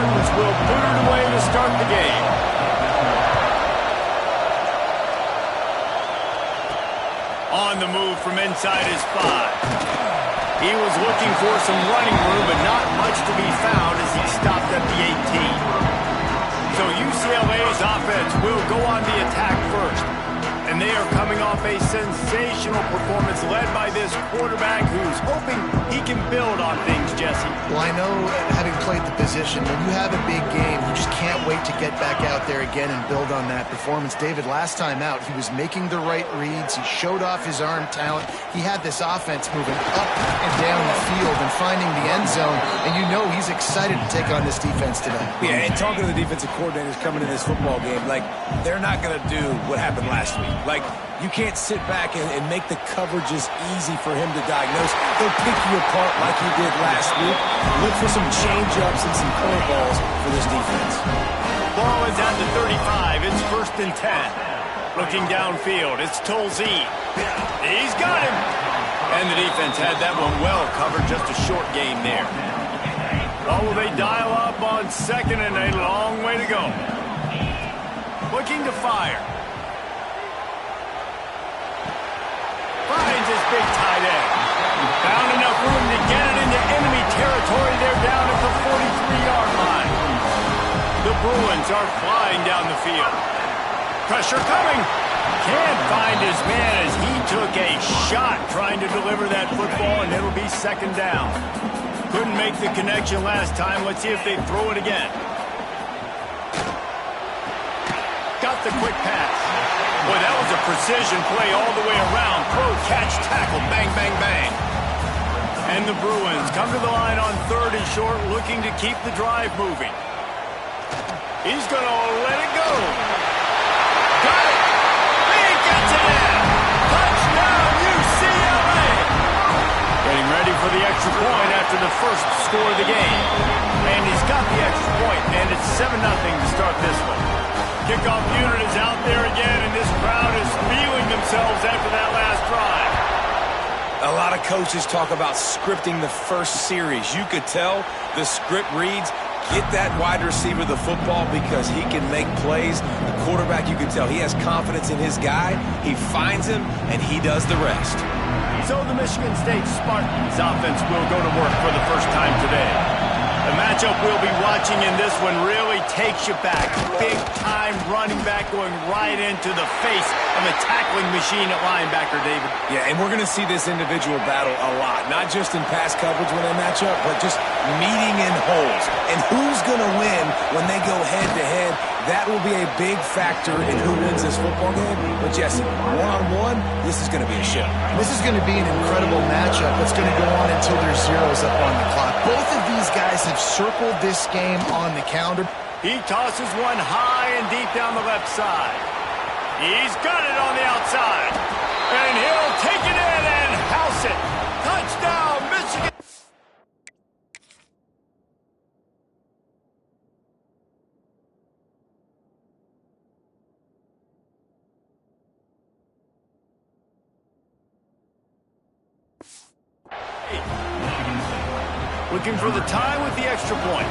Spartans will boot it away to start the game. On the move from inside his 5. He was looking for some running room, but not much to be found as he stopped at the 18. So UCLA's offense will go on the attack first. And they are coming off a sensational performance led by this quarterback who's hoping he can build on things, Jesse. Well, I know, having played the position, when you have a big game, you just can't wait to get back out there again and build on that performance. David, last time out, he was making the right reads. He showed off his arm talent. He had this offense moving up and down the field and finding the end zone. And you know he's excited to take on this defense today. Yeah, and talking to the defensive coordinators coming in this football game, like, they're not going to do what happened last week. Like, you can't sit back and make the coverages easy for him to diagnose. They'll pick you apart like he did last week. Look for some change-ups and some curveballs for this defense. Ball is at the 35. It's 1st and 10. Looking downfield, it's Tolzien. He's got him. And the defense had that one well covered. Just a short game there. Well, will they dial up on 2nd and a long way to go? Looking to fire. Finds his big tight end. Found enough room to get it into enemy territory. They're down at the 43-yard line. The Bruins are flying down the field. Pressure coming. Can't find his man as he took a shot trying to deliver that football, and it'll be 2nd down. Couldn't make the connection last time. Let's see if they throw it again. Got the quick pass. Boy, that was a precision play all the way around. Throw, catch, tackle, bang, bang, bang. And the Bruins come to the line on 3rd and short, looking to keep the drive moving. He's going to let it go. Got it. He gets it in. Touchdown, UCLA. Getting ready for the extra point after the first score of the game. And he's got the extra point, and it's 7-0 to start this one. Kickoff unit is out there again, and this crowd is feeling themselves after that last drive. A lot of coaches talk about scripting the first series. You could tell the script reads, get that wide receiver the football because he can make plays. The quarterback, you can tell he has confidence in his guy. He finds him, and he does the rest. So the Michigan State Spartans offense will go to work for the first time today. The matchup we'll be watching in this one really takes you back. Big-time running back going right into the face of a tackling machine at linebacker, David. Yeah, and we're going to see this individual battle a lot. Not just in pass coverage when they match up, but just meeting in holes. And who's going to win when they go head-to-head? That will be a big factor in who wins this football game. But, Jesse, one-on-one, this is going to be a show. This is going to be an incredible matchup that's going to go on until there's zeros up on the clock. Both of these guys have circled this game on the calendar. He tosses one high and deep down the left side. He's got it on the outside. And he'll take it in and house it. Touchdown, Michigan. Looking for the tie with the extra point.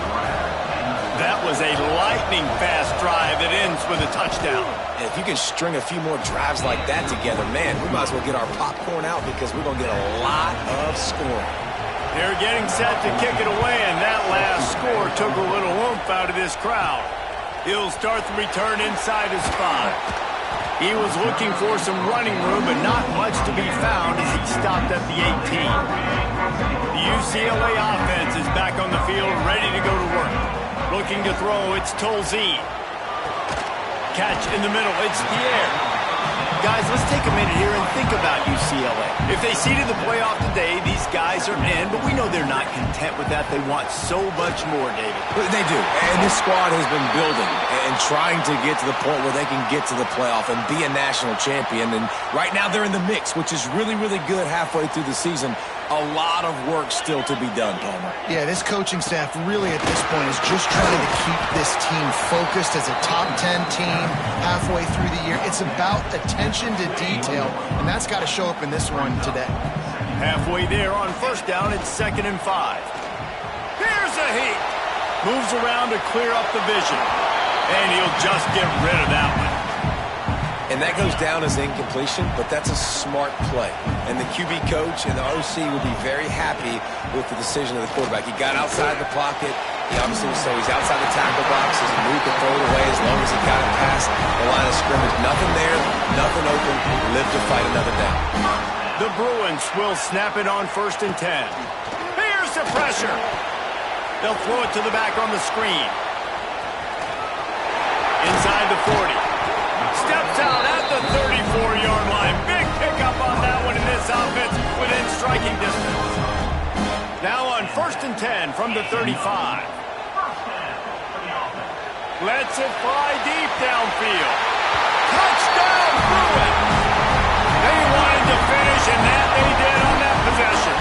That was a lightning-fast drive that ends with a touchdown. If you can string a few more drives like that together, man, we might as well get our popcorn out because we're going to get a lot of scoring. They're getting set to kick it away, and that last score took a little oomph out of this crowd. He'll start the return inside his 5. He was looking for some running room, but not much to be found as he stopped at the 18. The UCLA offense is back on the field, ready to go to work. Looking to throw, it's Tolzien. Catch in the middle, it's Pierre. Guys, let's take a minute here and think about UCLA. If they seeded the playoff today, these guys are in, but we know they're not content with that. They want so much more, David. They do, and this squad has been building and trying to get to the point where they can get to the playoff and be a national champion. And right now they're in the mix, which is really, really good halfway through the season. A lot of work still to be done, Palmer. Yeah, this coaching staff really at this point is just trying to keep this team focused as a top 10 team halfway through the year. It's about attention to detail, and that's got to show up in this one today. Halfway there on 1st down, it's 2nd and 5. Here's a heat. Moves around to clear up the vision. And he'll just get rid of that one. And that goes down as incompletion, but that's a smart play. And the QB coach and the OC will be very happy with the decision of the quarterback. He got outside the pocket. He obviously so he's outside the tackle box. He moved to throw it away as long as he got it past the line of scrimmage. Nothing there, nothing open. Live to fight another down. The Bruins will snap it on 1st and 10. Here's the pressure. They'll throw it to the back on the screen. Inside the 40. Steps out at the 34-yard line. Big pickup on that one in this offense within striking distance. Now on 1st and 10 from the 35. Lets it fly deep downfield. Touchdown, Bruins! They wanted to finish, and that they did on that possession.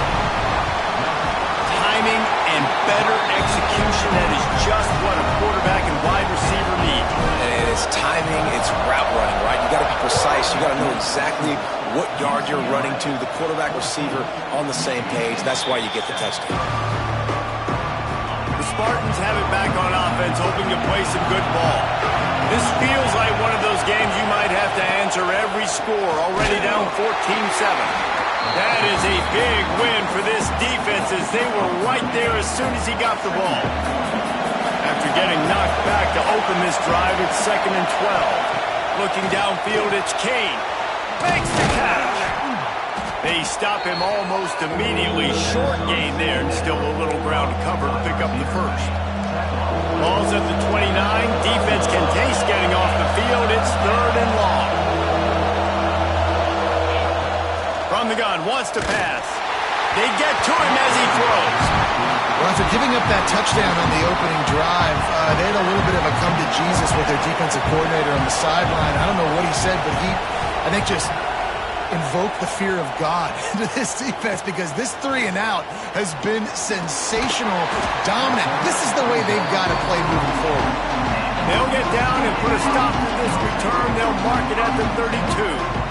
Timing and better execution, that is just what a quarterback and wide receiver need. And it's timing, it's route running, right? You got to be precise. You got to know exactly what yard you're running to. The quarterback receiver on the same page. That's why you get the touchdown. The Spartans have it back on offense, hoping to play some good ball. This feels like one of those games you might have to answer every score, already down 14-7. That is a big win for this defense, as they were right there as soon as he got the ball. After getting knocked back to open this drive, it's 2nd and 12. Looking downfield, it's Kane. Makes the catch. They stop him almost immediately. Short gain there, and still a little ground to cover to pick up the first. Ball's at the 29. Defense can taste getting off the field. It's 3rd and long. From the gun, wants to pass. They get to him as he throws. Well, after giving up that touchdown on the opening drive, they had a little bit of a come to Jesus with their defensive coordinator on the sideline. I don't know what he said, but he, I think, just invoked the fear of God into this defense, because this 3 and out has been sensational, dominant. This is the way they've got to play moving forward. They'll get down and put a stop to this return. They'll mark it at the 32.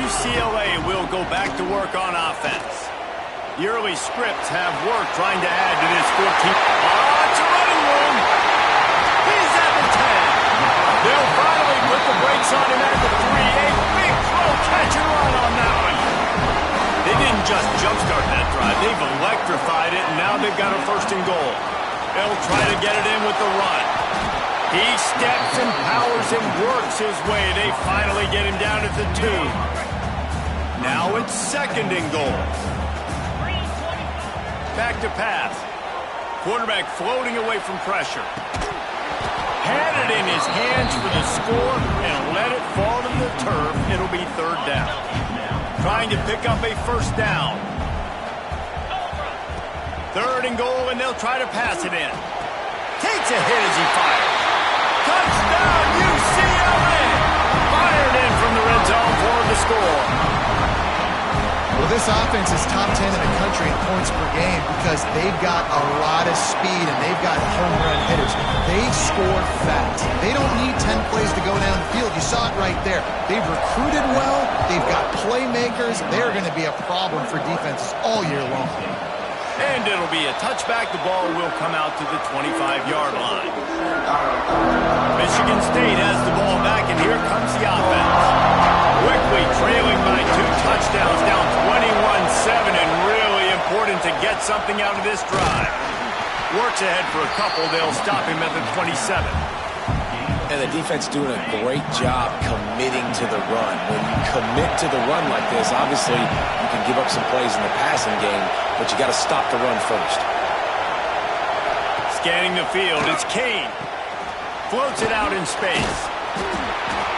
UCLA will go back to work on offense. The early scripts have worked trying to add to this 14. It's a running room. He's at the 10. They'll finally put the brakes on him at the 3. A big throw, catch and run on that one. They didn't just jumpstart that drive. They've electrified it, and now they've got a 1st and goal. They'll try to get it in with the run. He steps and powers and works his way. They finally get him down at the 2. Now it's 2nd and goal. Back to pass. Quarterback floating away from pressure. Had it in his hands for the score and let it fall to the turf. It'll be 3rd down. Trying to pick up a 1st down. 3rd and goal, and they'll try to pass it in. Takes a hit as he fires. Touchdown, UCLA! Fired in from the red zone for the score. Well, this offense is top 10 in the country in points per game because they've got a lot of speed and they've got home run hitters. They score fast. They don't need 10 plays to go down the field. You saw it right there. They've recruited well. They've got playmakers. They're going to be a problem for defenses all year long. And it'll be a touchback. The ball will come out to the 25-yard line. Michigan State has the ball back, and here comes the offense. Quickly trailing by 2 touchdowns, down 21-7, and really important to get something out of this drive. Works ahead for a couple. They'll stop him at the 27. And the defense doing a great job committing to the run. When you commit to the run like this, obviously you can give up some plays in the passing game, but you got to stop the run first. Scanning the field, it's Kane. Floats it out in space.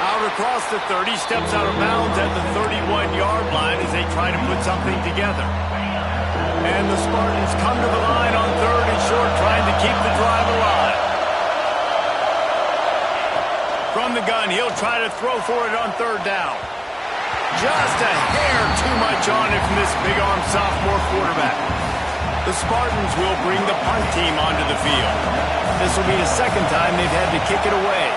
Out across the 30, steps out of bounds at the 31-yard line as they try to put something together. And the Spartans come to the line on 3rd and short, trying to keep the drive alive. From the gun, he'll try to throw for it on 3rd down. Just a hair too much on it from this big-arm sophomore quarterback. The Spartans will bring the punt team onto the field. This will be the 2nd time they've had to kick it away.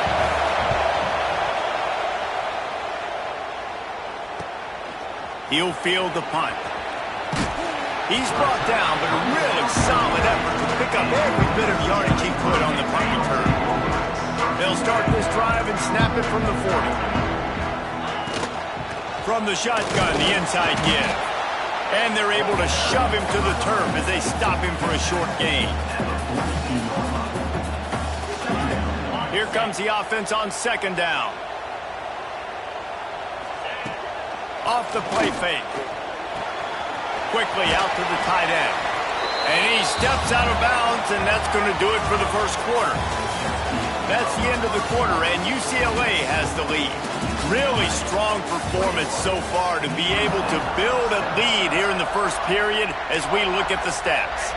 He'll field the punt. He's brought down, but a really solid effort to pick up every bit of yardage he could on the punt return. They'll start this drive and snap it from the 40. From the shotgun, the inside give. And they're able to shove him to the turf as they stop him for a short gain. Here comes the offense on second down. Off the play fake. Quickly out to the tight end. And he steps out of bounds, and that's going to do it for the first quarter. That's the end of the quarter, and UCLA has the lead. Really strong performance so far to be able to build a lead here in the first period as we look at the stats.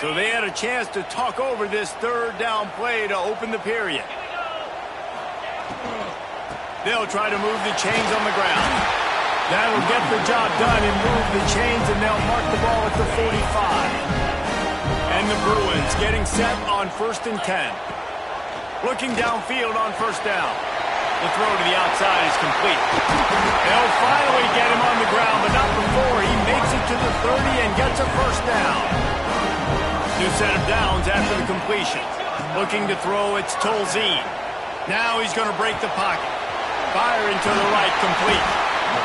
So they had a chance to talk over this third down play to open the period. They'll try to move the chains on the ground. That'll get the job done and move the chains, and they'll mark the ball at the 45. And the Bruins getting set on 1st and 10. Looking downfield on first down. The throw to the outside is complete. They'll finally get him on the ground, but not before he makes it to the 30 and gets a first down. New set of downs after the completion. Looking to throw, it's Tolzien. Now he's going to break the pocket. Firing to the right, complete.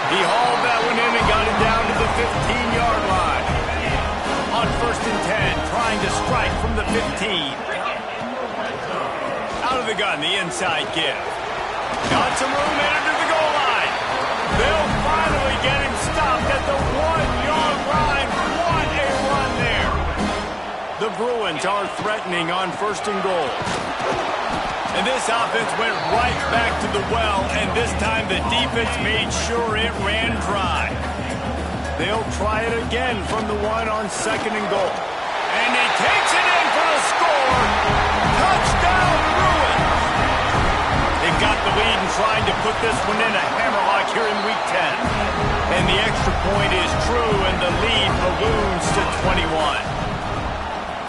He hauled that one in and got it down to the 15-yard line. On 1st and 10, trying to strike from the 15. Out of the gun, the inside give. Got some room into the goal line. They'll finally get him stopped at the 1-yard line. What a run there. The Bruins are threatening on 1st and goal. And this offense went right back to the well, and this time the defense made sure it ran dry. They'll try it again from the 1 on 2nd and goal. And he takes it in for the score. Touchdown, Bruins! They've got the lead and trying to put this one in a hammerlock here in Week 10. And the extra point is true, and the lead balloons to 21.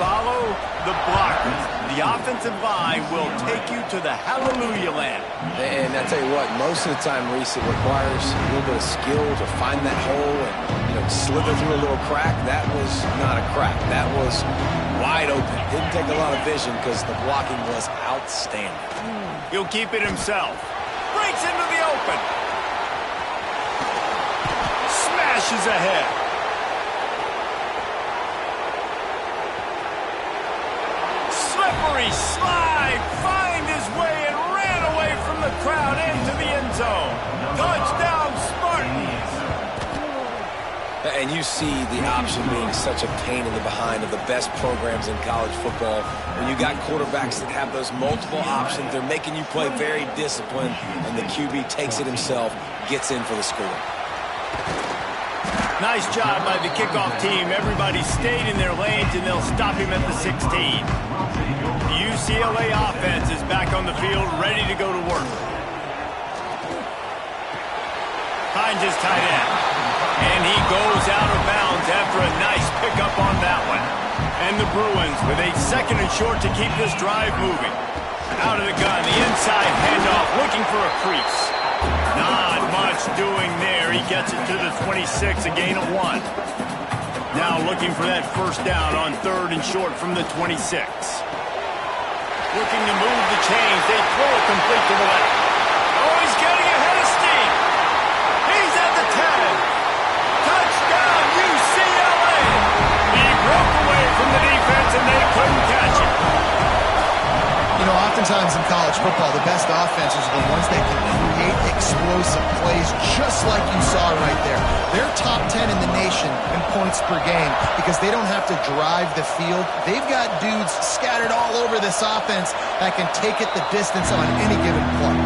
Follow the blockers. The offensive line will take you to the hallelujah land. And I tell you what, most of the time, Reese, it requires a little bit of skill to find that hole and slither through a little crack. That was not a crack. That was wide open. Didn't take a lot of vision because the blocking was outstanding. He'll keep it himself. Breaks into the open. Smashes ahead. Slippery slide, find his way and ran away from the crowd into the end zone. Touchdown, Spartans! And you see the option being such a pain in the behind of the best programs in college football. When you got quarterbacks that have those multiple options, they're making you play very disciplined, and the QB takes it himself, gets in for the score. Nice job by the kickoff team. Everybody stayed in their lanes, and they'll stop him at the 16. The UCLA offense is back on the field, ready to go to work. Finds his tight end. And he goes out of bounds after a nice pickup on that one. And the Bruins with a 2nd and short to keep this drive moving. Out of the gun, the inside handoff, looking for a crease. Not much doing there. He gets it to the 26, a gain of 1. Now looking for that first down on 3rd and short from the 26. Looking to move the chains. They throw it complete to the left. Oh, he's getting ahead of steam. He's at the 10. Touchdown, UCLA. He broke away from the defense, and they couldn't catch it. You know, oftentimes in college football, the best offenses are the ones that can create explosive plays, just like you saw right there. They're top 10 in the nation in points per game because they don't have to drive the field. They've got dudes scattered all over this offense that can take it the distance on any given play.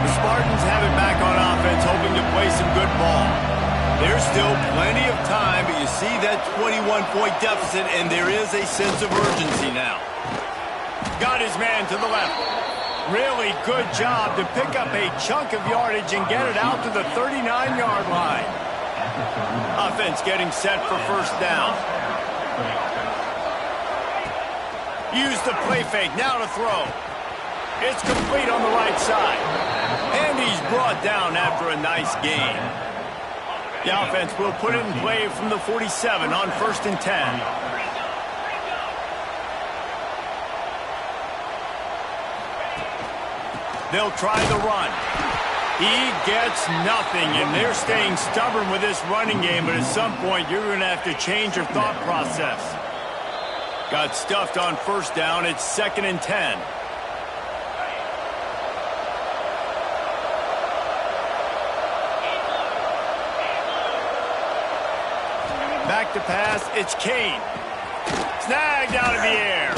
The Spartans have it back on offense, hoping to play some good ball. There's still plenty of time, but you see that 21-point deficit, and there is a sense of urgency now. Got his man to the left. Really good job to pick up a chunk of yardage and get it out to the 39-yard line. Offense getting set for first down. Use the play fake, now to throw. It's complete on the right side. brought down after a nice gain. The offense will put it in play from the 47 on 1st and 10. They'll try the run. He gets nothing, and they're staying stubborn with this running game, but at some point you're going to have to change your thought process. Got stuffed on 1st down. It's 2nd and 10. Back to pass. It's Kane. Snagged out of the air.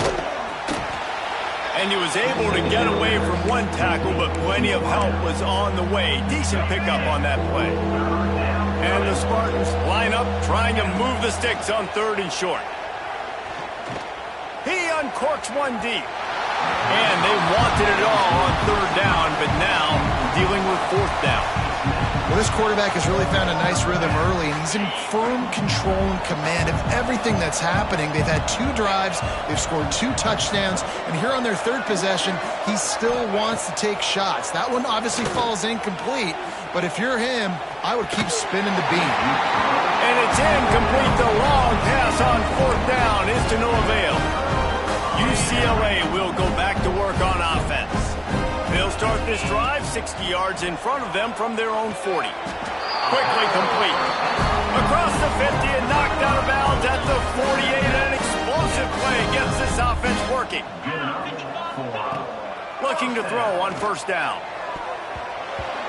And he was able to get away from one tackle, but plenty of help was on the way. Decent pickup on that play. And the Spartans line up, trying to move the sticks on 3rd and short. He uncorks one deep. And they wanted it all on 3rd down, but now dealing with 4th down. Well, this quarterback has really found a nice rhythm early, and he's in firm control and command of everything that's happening. They've had 2 drives, they've scored 2 touchdowns, and here on their 3rd possession, he still wants to take shots. That one obviously falls incomplete, but if you're him, I would keep spinning the beam. And it's incomplete. The long pass on 4th down is to no avail. UCLA will go back to work on offense. They'll start this drive 60 yards in front of them from their own 40. Quickly complete. Across the 50 and knocked out of bounds at the 48. An explosive play gets this offense working. Looking to throw on 1st down.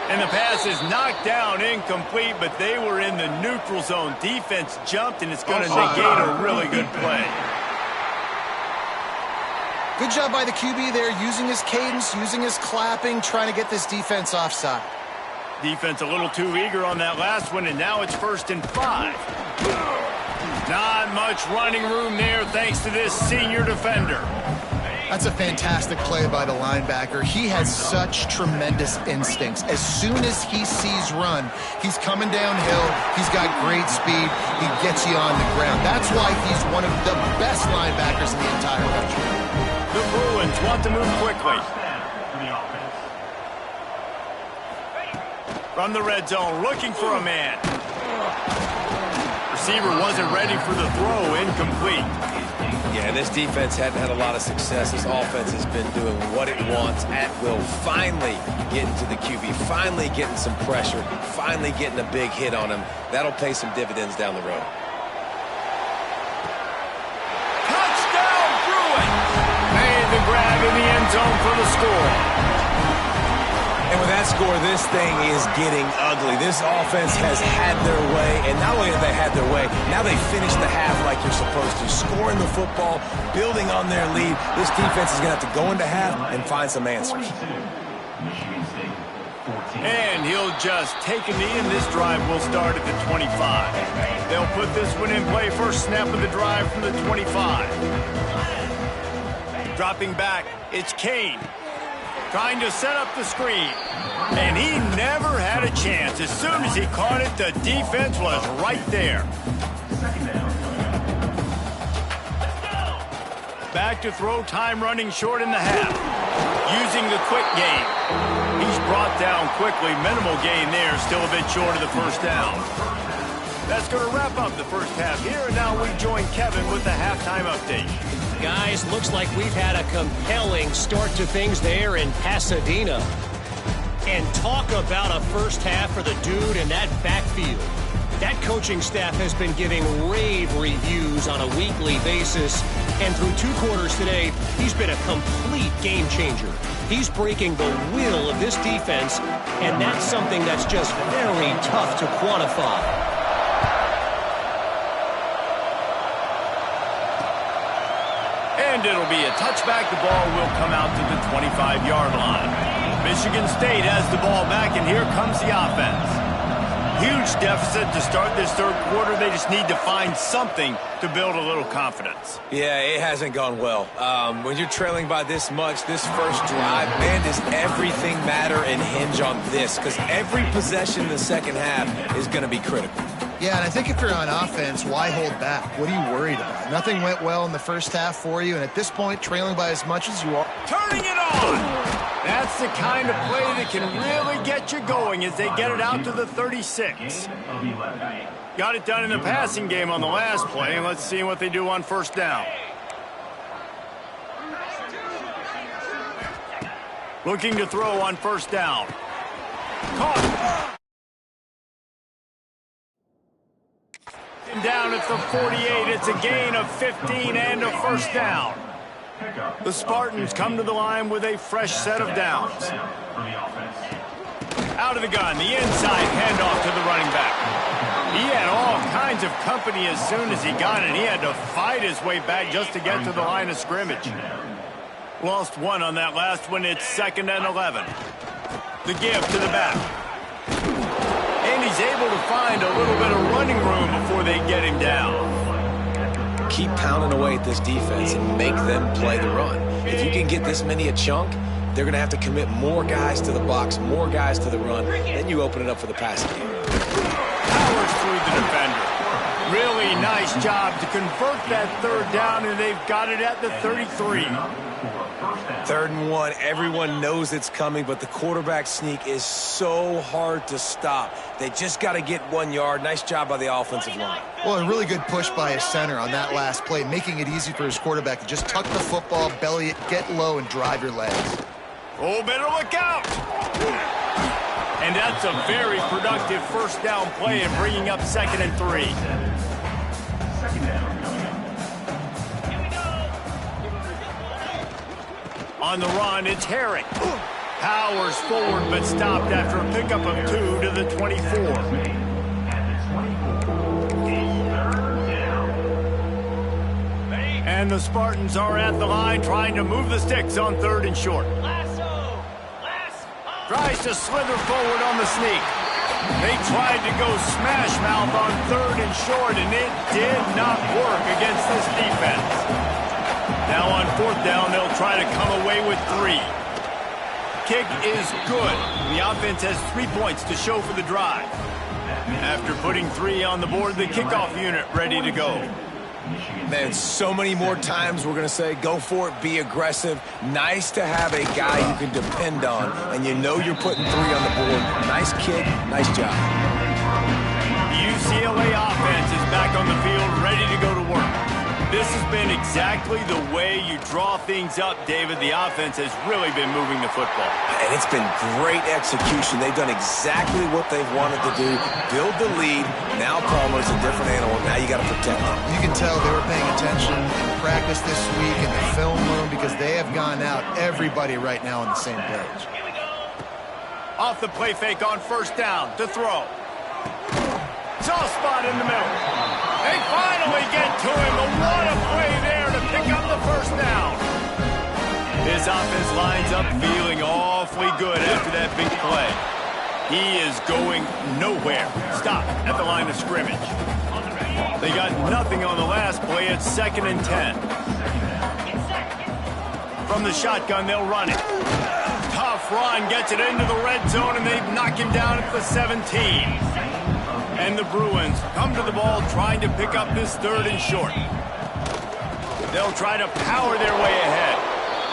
And the pass is knocked down, incomplete, but they were in the neutral zone. Defense jumped, and it's going to negate a really good play. Good job by the QB there, using his cadence, using his clapping, trying to get this defense offside. Defense a little too eager on that last one, and now it's 1st and 5. Not much running room there thanks to this senior defender. That's a fantastic play by the linebacker. He has such tremendous instincts. As soon as he sees run, he's coming downhill. He's got great speed. He gets you on the ground. That's why he's one of the best linebackers in the entire country. The Bruins want to move quickly. From the red zone, looking for a man. Receiver wasn't ready for the throw, incomplete. Yeah, this defense hadn't had a lot of success. This offense has been doing what it wants at will. Finally getting to the QB, finally getting some pressure, finally getting a big hit on him. That'll pay some dividends down the road. Touchdown, Bruins! Made the grab in the end zone for the score. And with that score, this thing is getting ugly. This offense has had their way, and not only have they had their way, now they finish the half like you're supposed to, scoring the football, building on their lead. This defense is going to have to go into half and find some answers. And he'll just take a knee, and this drive will start at the 25. They'll put this one in play, first snap of the drive from the 25. Dropping back, it's Kane. Trying to set up the screen. And he never had a chance. As soon as he caught it, the defense was right there. Back to throw, time running short in the half. Using the quick game. He's brought down quickly. Minimal gain there, still a bit short of the first down. That's going to wrap up the first half here. And now we join Kevin with the halftime update. Guys, looks like we've had a compelling start to things there in Pasadena. And talk about a first half for the dude in that backfield. That coaching staff has been giving rave reviews on a weekly basis. And through 2 quarters today, he's been a complete game changer. He's breaking the will of this defense, and that's something that's just very tough to quantify. And it'll be a touchback. The ball will come out to the 25-yard line. Michigan State has the ball back, and here comes the offense. Huge deficit to start this third quarter. They just need to find something to build a little confidence. Yeah, it hasn't gone well. When you're trailing by this much, this first drive, man, does everything matter and hinge on this? Because every possession in the second half is going to be critical. Yeah, and I think if you're on offense, why hold back? What are you worried about? Nothing went well in the first half for you, and at this point, trailing by as much as you are. Turning it on! That's the kind of play that can really get you going as they get it out to the 36. Got it done in the passing game on the last play, and let's see what they do on first down. Looking to throw on first down. Caught. Down at the 48. It's a gain of 15 and a first down. The Spartans come to the line with a fresh set of downs. Out of the gun, the inside handoff to the running back. He had all kinds of company as soon as he got it. He had to fight his way back just to get to the line of scrimmage. Lost one on that last one. It's 2nd and 11. The give to the back. And he's able to find a little bit of running room before they get him down. Keep pounding away at this defense and make them play the run. If you can get this many a chunk, they're going to have to commit more guys to the box, more guys to the run. Then you open it up for the passing game. Powers through the defender. Really nice job to convert that third down, and they've got it at the 33. 3rd and 1. Everyone knows it's coming, but the quarterback sneak is so hard to stop. They just got to get 1 yard. Nice job by the offensive line. Well, a really good push by his center on that last play, making it easy for his quarterback to just tuck the football, belly it, get low, and drive your legs. Oh, better look out! And that's a very productive first down play and bringing up 2nd and 3. On the run, it's Herrick. Powers forward, but stopped after a pickup of 2 to the 24. And the Spartans are at the line trying to move the sticks on 3rd and short. Tries to slither forward on the sneak. They tried to go smash mouth on 3rd and short, and it did not work against this defense. Now on 4th down, they'll try to come away with 3. Kick is good. The offense has 3 points to show for the drive. After putting 3 on the board, the kickoff unit ready to go. Man, so many more times we're going to say, go for it, be aggressive. Nice to have a guy you can depend on, and you know you're putting 3 on the board. Nice kick, nice job. The UCLA offense is back on the field, ready to go to work. This has been exactly the way you draw things up, David. The offense has really been moving the football. And it's been great execution. They've done exactly what they've wanted to do. Build the lead. Now Palmer's a different animal. Now you got to protect him. You can tell they were paying attention in practice this week in the film room because they have gone out, everybody right now on the same page. Off the play fake on first down to throw. Soft spot in the middle. They finally get to him, but what a play there to pick up the first down. His offense lines up feeling awfully good after that big play. He is going nowhere. Stop at the line of scrimmage. They got nothing on the last play. It's 2nd and 10. From the shotgun, they'll run it. Tough run, gets it into the red zone, and they knock him down at the 17. And the Bruins come to the ball trying to pick up this 3rd and short. They'll try to power their way ahead.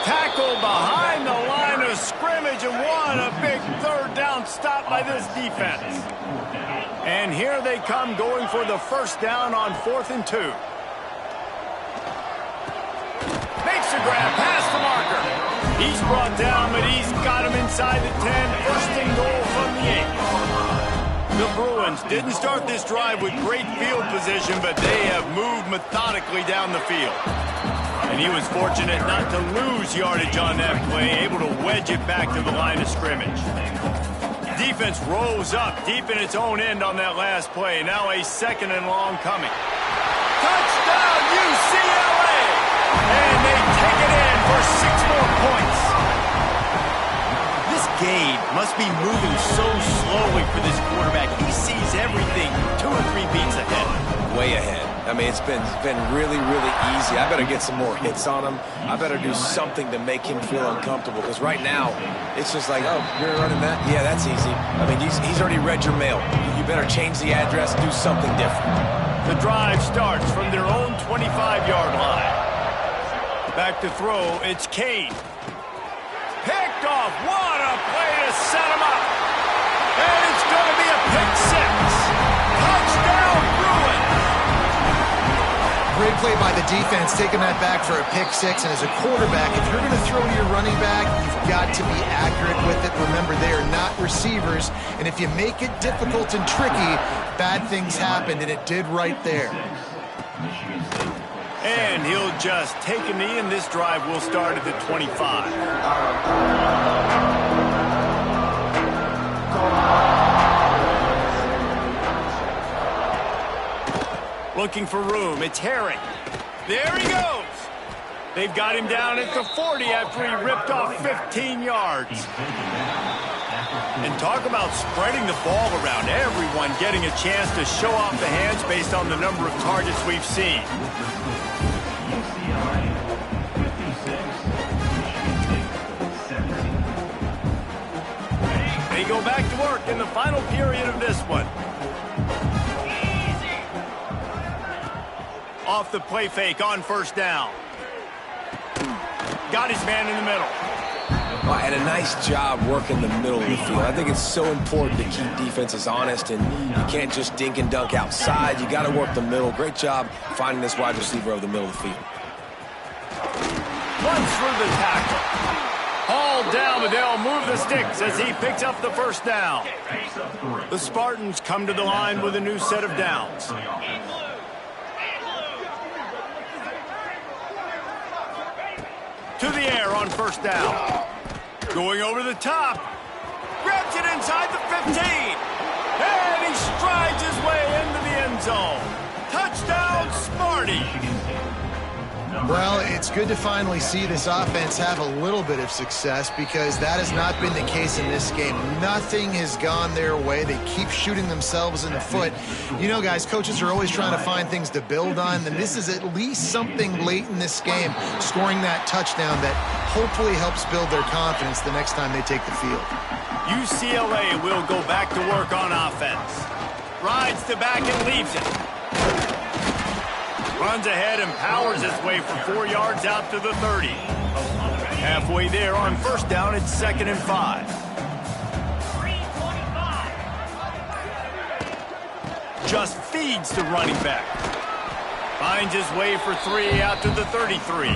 Tackled behind the line of scrimmage, and what a big 3rd down stop by this defense. And here they come going for the first down on 4th and 2. Makes a grab past the marker. He's brought down, but he's got him inside the 10. First and goal from the 8. The Bruins didn't start this drive with great field position, but they have moved methodically down the field. And he was fortunate not to lose yardage on that play, able to wedge it back to the line of scrimmage. Defense rose up deep in its own end on that last play. Now a 2nd and long coming. Touchdown, UCLA! And they take it in for 6 more points. This game must be moving so slowly for this quarterback. He sees everything 2 or 3 beats ahead. Way ahead. I mean, it's been really, really easy. I better get some more hits on him. I better do something to make him feel uncomfortable, because right now, it's just like, oh, you're running that? Yeah, that's easy. I mean, he's already read your mail. You better change the address, do something different. The drive starts from their own 25-yard line. Back to throw, it's Kane. Picked off handoff. What a play to set him up. And it's going to be a pick six. Touchdown, Bruins. Great play by the defense, taking that back for a pick six. And as a quarterback, if you're going to throw to your running back, you've got to be accurate with it. Remember, they are not receivers. And if you make it difficult and tricky, bad things happen, and it did right there. And he'll just take a knee, and this drive will start at the 25. Looking for room. It's Herring. There he goes. They've got him down at the 40 after he ripped off 15 yards. And talk about spreading the ball around. Everyone getting a chance to show off the hands based on the number of targets we've seen. They go back to work in the final period of this one. Off the play fake on first down. Got his man in the middle. Oh, and a nice job working the middle of the field. I think it's so important to keep defenses honest, and you can't just dink and dunk outside. You got to work the middle. Great job finding this wide receiver over the middle of the field. Runs through the tackle. Hauled down, but they'll move the sticks as he picks up the first down. The Spartans come to the line with a new set of downs. To the air on first down. Going over the top. Grabs it inside the 15. And he strides his way into the end zone. Touchdown, Smarty. Well, it's good to finally see this offense have a little bit of success, because that has not been the case in this game. Nothing has gone their way. They keep shooting themselves in the foot. You know, guys, coaches are always trying to find things to build on, and this is at least something late in this game, scoring that touchdown that hopefully helps build their confidence the next time they take the field. UCLA will go back to work on offense. Rides to back and leaves it. Runs ahead and powers his way for 4 yards out to the 30. Halfway there on first down, it's 2nd and 5. Just feeds the running back. Finds his way for 3 out to the 33.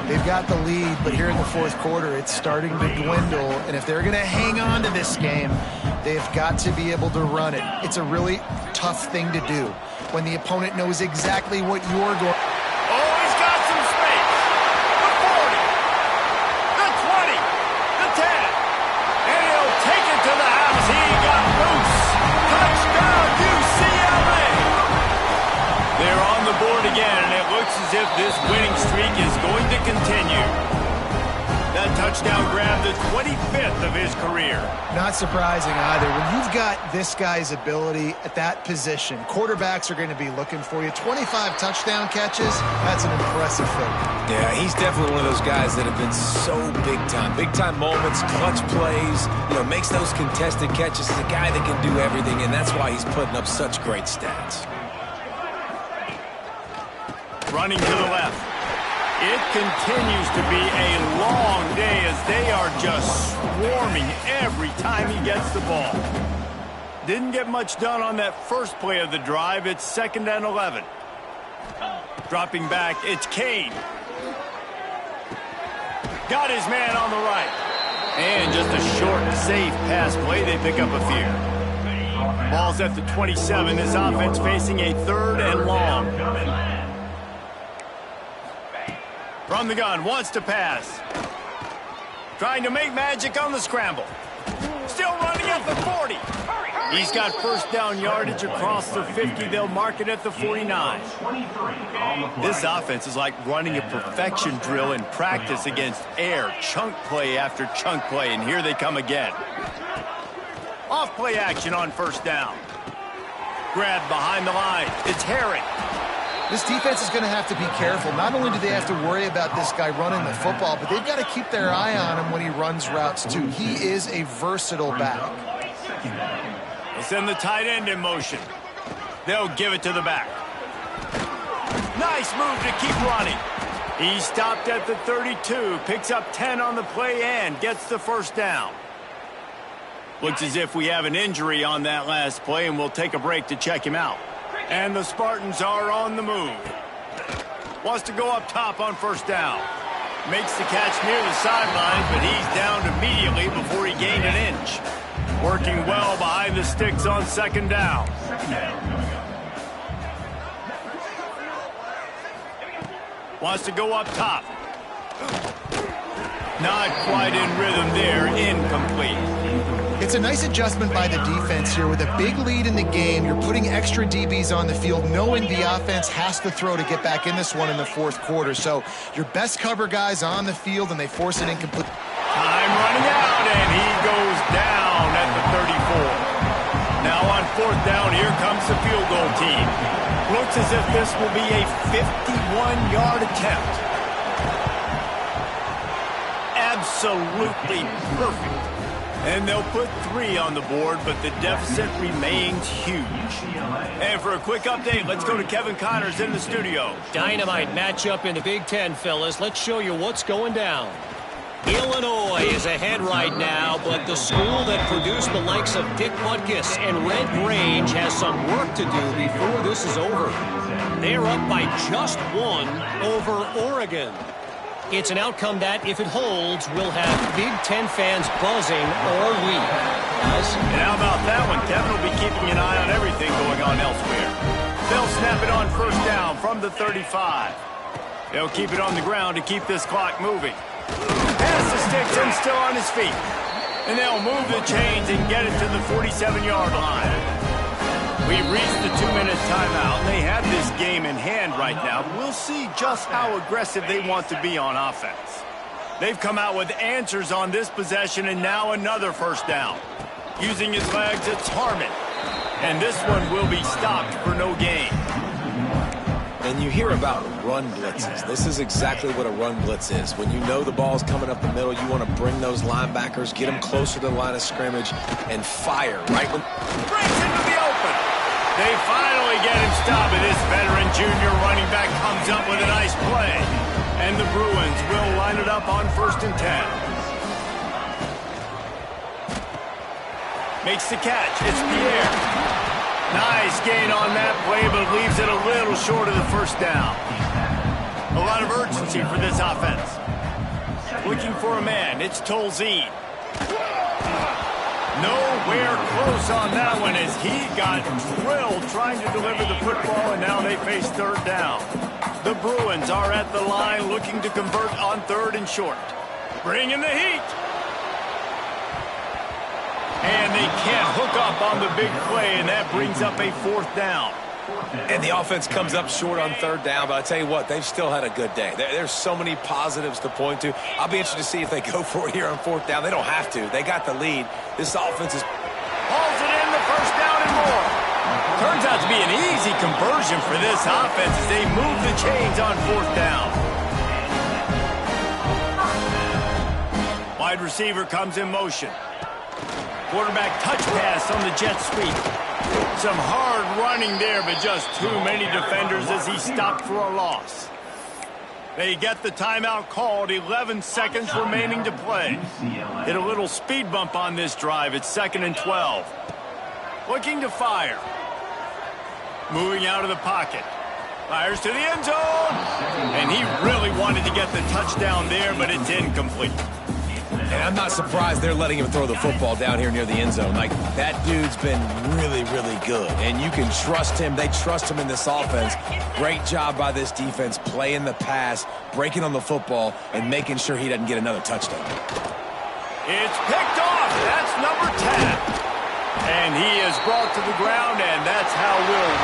They've got the lead, but here in the fourth quarter, it's starting to dwindle. And if they're going to hang on to this game, they've got to be able to run it. It's a really tough thing to do when the opponent knows exactly what you're going. Oh, he's got some space. The 40, the 20, the 10. And he'll take it to the house. He got loose. Touchdown, UCLA. They're on the board again, and it looks as if this winning streak is going to continue. That touchdown grabbed the 25th of his career. Not surprising either. When you've got this guy's ability at that position, quarterbacks are going to be looking for you. 25 touchdown catches, that's an impressive thing. Yeah, he's definitely one of those guys that have been so big time. Big time moments, clutch plays, makes those contested catches. He's a guy that can do everything, and that's why he's putting up such great stats. Running to the left. It continues to be a long day as they are just swarming every time he gets the ball. Didn't get much done on that first play of the drive. It's 2nd and 11. Dropping back, it's Kane. Got his man on the right. And just a short, safe pass play. They pick up a few. Ball's at the 27. This offense facing a 3rd and long. From the gun, wants to pass. Trying to make magic on the scramble. Still running at the 40. He's got first down yardage across the 50. They'll mark it at the 49. This offense is like running a perfection drill in practice against air. Chunk play after chunk play, and here they come again. Off play action on first down. Grabbed behind the line. It's Herring. This defense is going to have to be careful. Not only do they have to worry about this guy running the football, but they've got to keep their eye on him when he runs routes too. He is a versatile back. They send the tight end in motion. They'll give it to the back. Nice move to keep running. He stopped at the 32, picks up 10 on the play and gets the first down. Looks as if we have an injury on that last play, and we'll take a break to check him out. And the Spartans are on the move. Wants to go up top on first down. Makes the catch near the sidelines, but he's downed immediately before he gained an inch. Working well behind the sticks on second down. Wants to go up top. Not quite in rhythm there. Incomplete. It's a nice adjustment by the defense here. With a big lead in the game, you're putting extra DBs on the field, knowing the offense has to throw to get back in this one in the fourth quarter. So your best cover guys on the field, and they force it incomplete. Time running out, and he goes down at the 34. Now on fourth down, here comes the field goal team. Looks as if this will be a 51-yard attempt. Absolutely perfect. And they'll put 3 on the board, but the deficit remains huge. And for a quick update, let's go to Kevin Connors in the studio. Dynamite matchup in the Big Ten, fellas. Let's show you what's going down. Illinois is ahead right now, but the school that produced the likes of Dick Butkus and Red Grange has some work to do before this is over. They're up by just 1 over Oregon. It's an outcome that, if it holds, will have Big Ten fans buzzing all week. And how about that one? Kevin will be keeping an eye on everything going on elsewhere. They'll snap it on first down from the 35. They'll keep it on the ground to keep this clock moving. Pass the sticks and still on his feet. And they'll move the chains and get it to the 47-yard line. We've reached the 2-minute timeout, and they have this game in hand right now. We'll see just how aggressive they want to be on offense. They've come out with answers on this possession, and now another first down. Using his legs, it's Harmon. And this one will be stopped for no gain. And you hear about run blitzes. This is exactly what a run blitz is. When you know the ball's coming up the middle, you want to bring those linebackers, get them closer to the line of scrimmage, and fire right when... Breaks into the open. They finally get him stopped, and this veteran junior running back comes up with a nice play. And the Bruins will line it up on 1st and 10. Makes the catch. It's Pierre. Nice gain on that play, but leaves it a little short of the first down. A lot of urgency for this offense. Looking for a man. It's Tolzien. Nowhere close on that one as he got drilled trying to deliver the football, and now they face third down. The Bruins are at the line looking to convert on 3rd and short. Bringing the heat. And they can't hook up on the big play, and that brings up a 4th down. And the offense comes up short on 3rd down, but I tell you what, they've still had a good day. There's so many positives to point to. I'll be interested to see if they go for it here on 4th down. They don't have to. They got the lead. This offense is... Hauls it in, the first down and more. Turns out to be an easy conversion for this offense as they move the chains on 4th down. Wide receiver comes in motion. Quarterback touch pass on the jet sweep. Some hard running there, but just too many defenders as he stopped for a loss. They get the timeout called. 11 seconds remaining to play. Hit a little speed bump on this drive. It's 2nd and 12. Looking to fire. Moving out of the pocket. Fires to the end zone. And he really wanted to get the touchdown there, but it's incomplete. And I'm not surprised they're letting him throw the football down here near the end zone. Like, that dude's been really, really good. And you can trust him. They trust him in this offense. Great job by this defense playing the pass, breaking on the football, and making sure he doesn't get another touchdown. It's picked off. That's number 10. And he is brought to the ground, and that's how we'll